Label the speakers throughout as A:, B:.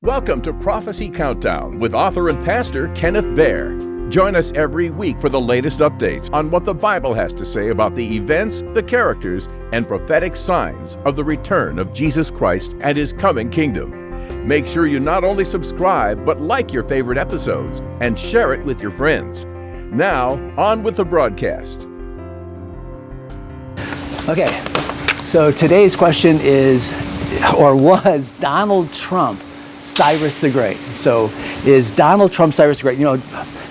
A: Welcome to Prophecy Countdown with author and pastor Kenneth Baer. Join us every week for the latest updates on what the Bible has to say about the events, the characters, and prophetic signs of the return of Jesus Christ and His coming kingdom. Make sure you not only subscribe, but like your favorite episodes and share it with your friends. Now, on with the broadcast.
B: Okay, so today's question is, or was, Donald Trump Cyrus the Great? So is Donald Trump Cyrus the Great? You know,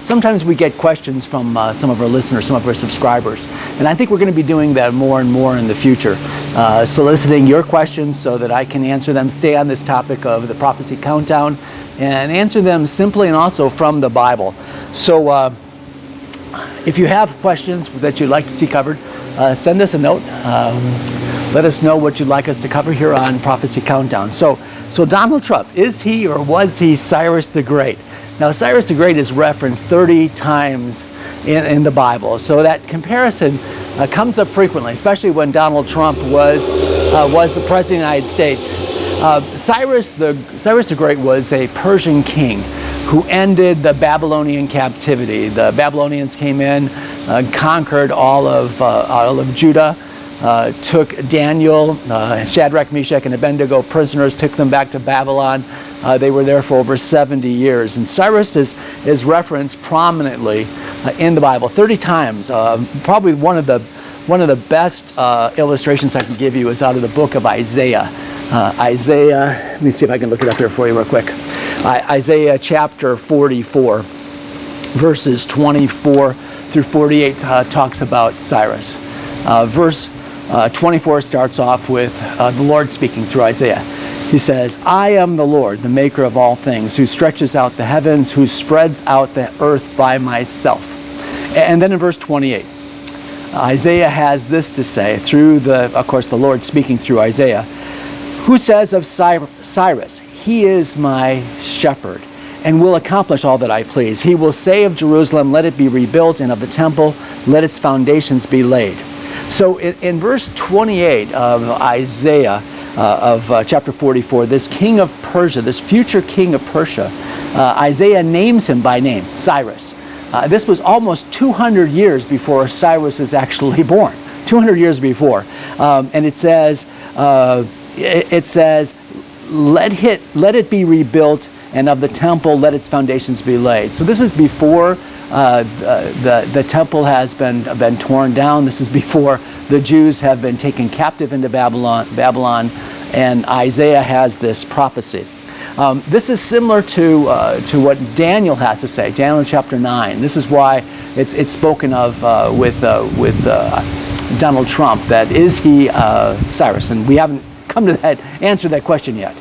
B: sometimes we get questions from some of our listeners, some of our subscribers, and I think we're going to be doing that more and more in the future, soliciting your questions so that I can answer them, stay on this topic of the Prophecy Countdown, and answer them simply and also from the Bible. So if you have questions that you'd like to see covered, send us a note. Let us know what you'd like us to cover here on Prophecy Countdown. So Donald Trump, is he or was he Cyrus the Great? Now, Cyrus the Great is referenced 30 times in the Bible. So that comparison comes up frequently, especially when Donald Trump was the President of the United States. Cyrus the Great was a Persian king who ended the Babylonian captivity. The Babylonians came in, conquered all of Judah, took Daniel, Shadrach, Meshach, and Abednego prisoners, took them back to Babylon. They were there for over 70 years. And Cyrus is referenced prominently in the Bible 30 times. Probably one of the best illustrations I can give you is out of the book of Isaiah. Isaiah, let me see if I can look it up here for you real quick. Isaiah chapter 44, verses 24 through 48 talks about Cyrus. Verse 24 starts off with the Lord speaking through Isaiah. He says, "I am the Lord, the maker of all things, who stretches out the heavens, who spreads out the earth by myself." And then in verse 28, Isaiah has this to say through of course, the Lord speaking through Isaiah, who says of Cyrus, "He is my shepherd, and will accomplish all that I please. He will say of Jerusalem, let it be rebuilt, and of the temple, let its foundations be laid." So in verse 28 of Isaiah, chapter 44, this king of Persia, this future king of Persia, Isaiah names him by name, Cyrus. This was almost 200 years before Cyrus is actually born, 200 years before. And it says, let it be rebuilt, and of the temple let its foundations be laid. So this is before the temple has been torn down. This is before the Jews have been taken captive into Babylon, and Isaiah has this prophecy. This is similar to what Daniel has to say. Daniel chapter 9. This is why it's spoken of with Donald Trump. That is he Cyrus, and we haven't come to answer that question yet.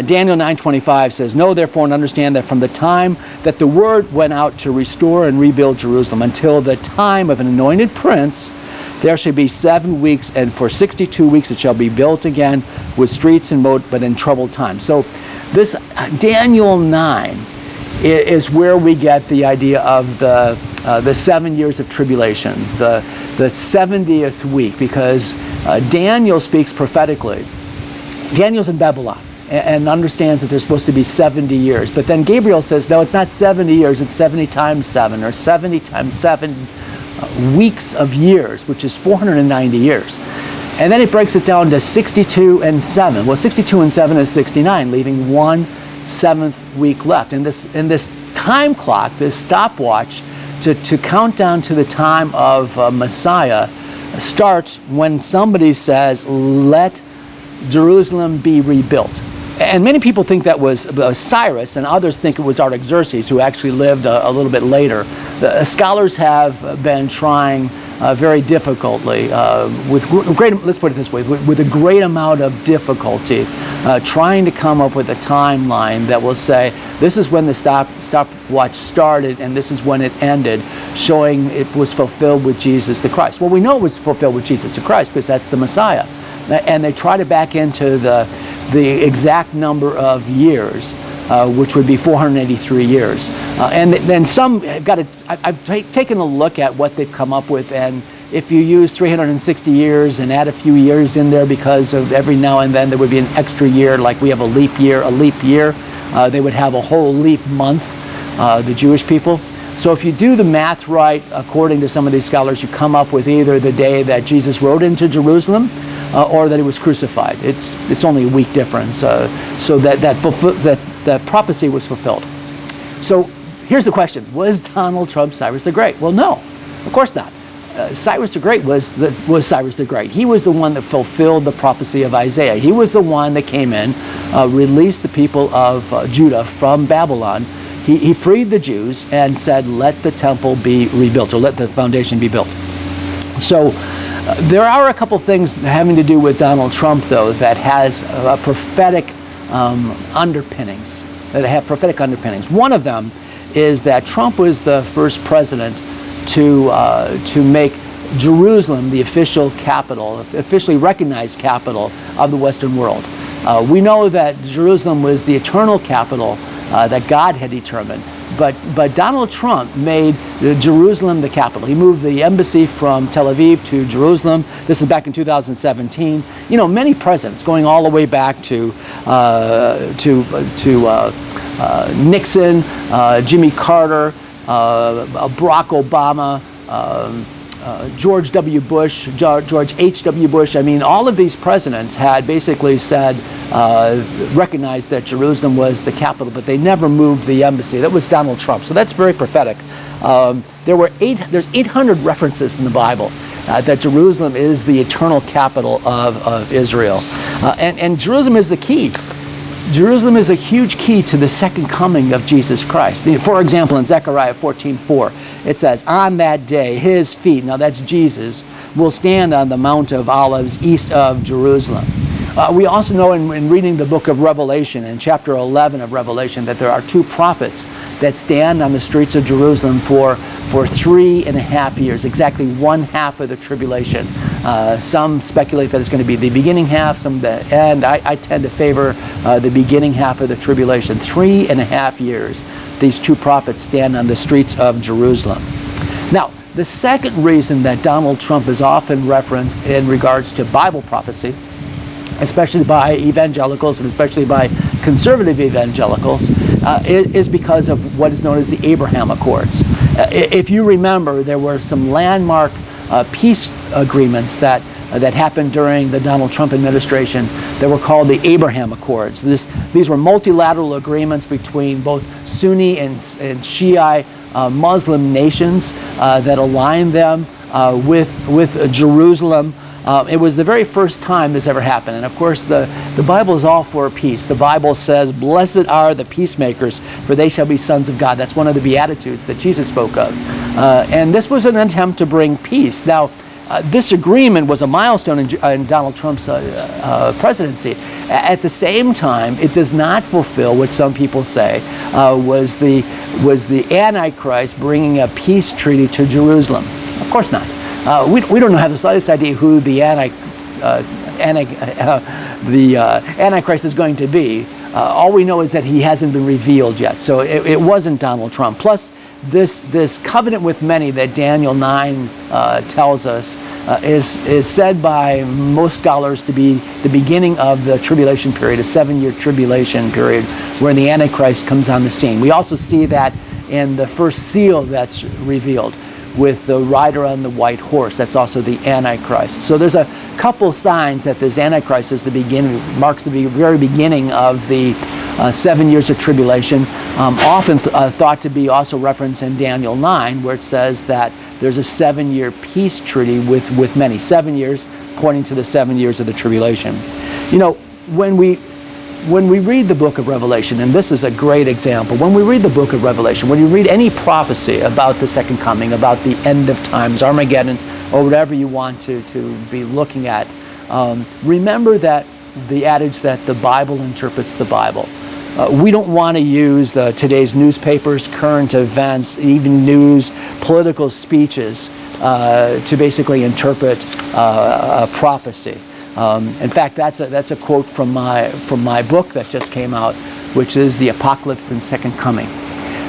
B: Daniel 9:25 says, "Know therefore and understand that from the time that the word went out to restore and rebuild Jerusalem until the time of an anointed prince, there shall be 7 weeks, and for 62 weeks it shall be built again with streets and moat, but in troubled times." So this Daniel 9 is where we get the idea of the 7 years of tribulation, the 70th week, because Daniel speaks prophetically. Daniel's in Babylon and understands that there's supposed to be 70 years. But then Gabriel says, no, it's not 70 years, it's 70 times 7, or 70 times 7 weeks of years, which is 490 years. And then it breaks it down to 62 and 7. Well, 62 and 7 is 69, leaving 1 7th week left. And this time clock, this stopwatch, to count down to the time of Messiah starts when somebody says, let Jerusalem be rebuilt. And many people think that was Cyrus, and others think it was Artaxerxes, who actually lived a little bit later. The scholars have been trying very difficultly, let's put it this way, with a great amount of difficulty, trying to come up with a timeline that will say, this is when the stopwatch started, and this is when it ended, showing it was fulfilled with Jesus the Christ. Well, we know it was fulfilled with Jesus the Christ, because that's the Messiah. And they try to back into the exact number of years, which would be 483 years. And then some have got to, I've taken a look at what they've come up with, and if you use 360 years and add a few years in there because of every now and then there would be an extra year, like we have a leap year, they would have a whole leap month, the Jewish people. So if you do the math right, according to some of these scholars, you come up with either the day that Jesus rode into Jerusalem or that he was crucified. It's only a week difference. So that prophecy was fulfilled. So here's the question: was Donald Trump Cyrus the Great? Well, no, of course not. Cyrus the Great was Cyrus the Great. He was the one that fulfilled the prophecy of Isaiah. He was the one that came in, released the people of Judah from Babylon. He freed the Jews and said, let the temple be rebuilt, or let the foundation be built. So there are a couple things having to do with Donald Trump, though, that has prophetic underpinnings. One of them is that Trump was the first president to make Jerusalem the official capital, officially recognized capital of the Western world. We know that Jerusalem was the eternal capital that God had determined, but Donald Trump made Jerusalem the capital. He moved the embassy from Tel Aviv to Jerusalem. This is back in 2017. You know, many presidents, going all the way back to Nixon, Jimmy Carter, Barack Obama, George W. Bush, George H.W. Bush. I mean, all of these presidents had basically said, recognized that Jerusalem was the capital, but they never moved the embassy. That was Donald Trump. So that's very prophetic. There's 800 references in the Bible that Jerusalem is the eternal capital of Israel. And Jerusalem is the key. Jerusalem is a huge key to the second coming of Jesus Christ. For example, in Zechariah 14:4, it says, on that day, his feet, now that's Jesus, will stand on the Mount of Olives east of Jerusalem. We also know in reading the book of Revelation, in chapter 11 of Revelation, that there are two prophets that stand on the streets of Jerusalem for 3.5 years, exactly one half of the tribulation. Some speculate that it's going to be the beginning half, some the end. I tend to favor the beginning half of the tribulation. 3.5 years, these two prophets stand on the streets of Jerusalem. Now, the second reason that Donald Trump is often referenced in regards to Bible prophecy, especially by evangelicals and especially by conservative evangelicals, is because of what is known as the Abraham Accords. If you remember, there were some landmark peace agreements that happened during the Donald Trump administration that were called the Abraham Accords. These were multilateral agreements between both Sunni and Shia Muslim nations that aligned them with Jerusalem. It was the very first time this ever happened. And of course, the Bible is all for peace. The Bible says, blessed are the peacemakers, for they shall be sons of God. That's one of the Beatitudes that Jesus spoke of. And this was an attempt to bring peace. Now, this agreement was a milestone in Donald Trump's presidency. At the same time, it does not fulfill what some people say was the Antichrist bringing a peace treaty to Jerusalem. Of course not. We don't have the slightest idea who the Antichrist is going to be. All we know is that he hasn't been revealed yet. So it wasn't Donald Trump. Plus, this covenant with many that Daniel 9 tells us is said by most scholars to be the beginning of the tribulation period, a 7-year tribulation period where the Antichrist comes on the scene. We also see that in the first seal that's revealed, with the rider on the white horse. That's also the Antichrist. So there's a couple signs that this Antichrist is the beginning, marks the very beginning of the 7 years of tribulation. Often thought to be also referenced in Daniel 9, where it says that there's a 7-year peace treaty with many. 7 years pointing to the 7 years of the tribulation. You know, when we read the book of Revelation, and this is a great example, when we read the book of Revelation, when you read any prophecy about the second coming, about the end of times, Armageddon, or whatever you want to be looking at, remember that the adage that the Bible interprets the Bible. We don't want to use today's newspapers, current events, even news, political speeches to basically interpret a prophecy. In fact, that's a quote from my book that just came out, which is The Apocalypse and Second Coming.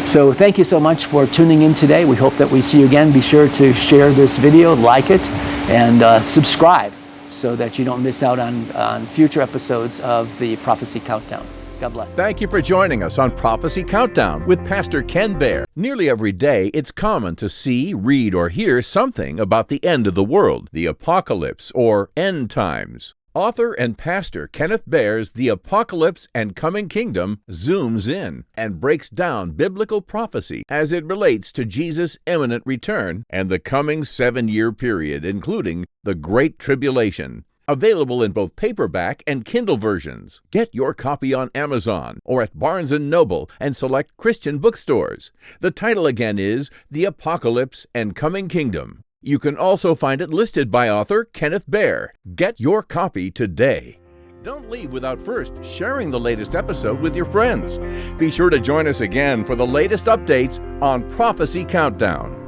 B: So thank you so much for tuning in today. We hope that we see you again. Be sure to share this video, like it, and subscribe so that you don't miss out on future episodes of the Prophecy Countdown. God bless.
A: Thank you for joining us on Prophecy Countdown with Pastor Ken Baer. Nearly every day, it's common to see, read, or hear something about the end of the world, the apocalypse, or end times. Author and pastor Kenneth Baer's The Apocalypse and Coming Kingdom zooms in and breaks down biblical prophecy as it relates to Jesus' imminent return and the coming 7-year period, including the Great Tribulation. Available in both paperback and Kindle versions. Get your copy on Amazon or at Barnes & Noble and select Christian bookstores. The title again is The Apocalypse and Coming Kingdom. You can also find it listed by author Kenneth Baer. Get your copy today. Don't leave without first sharing the latest episode with your friends. Be sure to join us again for the latest updates on Prophecy Countdown.